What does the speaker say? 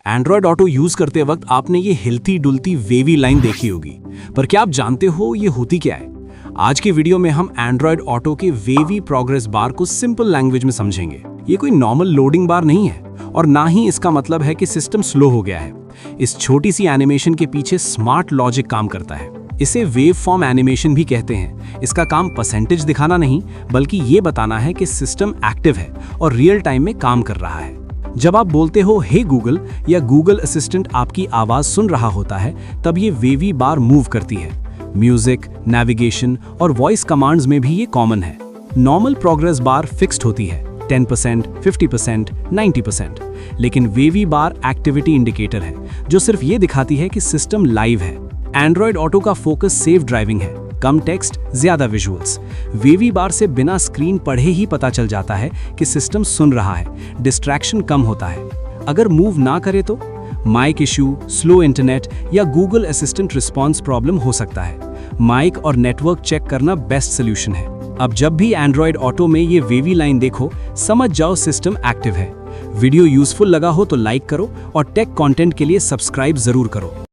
Android auto use करते वक्त आपने ये हिलती डुलती वेवी लाइन देखी होगी, पर क्या आप जानते हो ये होती क्या है? आज के वीडियो में हम एंड्रॉयड ऑटो के वेवी प्रोग्रेस बार को सिंपल लैंग्वेज में समझेंगे। ये कोई नॉर्मल लोडिंग बार नहीं है और ना ही इसका मतलब है कि सिस्टम स्लो हो गया है। इस छोटी सी एनिमेशन के पीछे स्मार्ट लॉजिक काम करता है। इसे वेव फॉर्म एनिमेशन भी कहते हैं। इसका काम परसेंटेज दिखाना नहीं, बल्कि ये बताना है कि सिस्टम एक्टिव है और रियल टाइम में काम कर रहा है। जब आप बोलते हो हे गूगल या गूगल असिस्टेंट आपकी आवाज सुन रहा होता है, तब ये वेवी बार मूव करती है। म्यूजिक, नेविगेशन और वॉइस कमांड्स में भी ये कॉमन है। नॉर्मल प्रोग्रेस बार फिक्स्ड होती है 10%, 50%, 90%, लेकिन वेवी बार एक्टिविटी इंडिकेटर है जो सिर्फ ये दिखाती है कि सिस्टम लाइव है। एंड्रॉयड ऑटो का फोकस सेफ ड्राइविंग है, कम टेक्स्ट, ज्यादा विजुअल्स। वेवी बार से बिना स्क्रीन पढ़े ही पता चल जाता है कि सिस्टम सुन रहा है, डिस्ट्रैक्शन कम होता है। अगर मूव ना करे तो माइक इशू, स्लो इंटरनेट या गूगल असिस्टेंट रिस्पॉन्स प्रॉब्लम हो सकता है। माइक और नेटवर्क चेक करना बेस्ट सोल्यूशन है। अब जब भी एंड्रॉयड ऑटो में ये वेवी लाइन देखो, समझ जाओ सिस्टम एक्टिव है। वीडियो यूजफुल लगा हो तो लाइक करो और टेक कंटेंट के लिए सब्सक्राइब जरूर करो।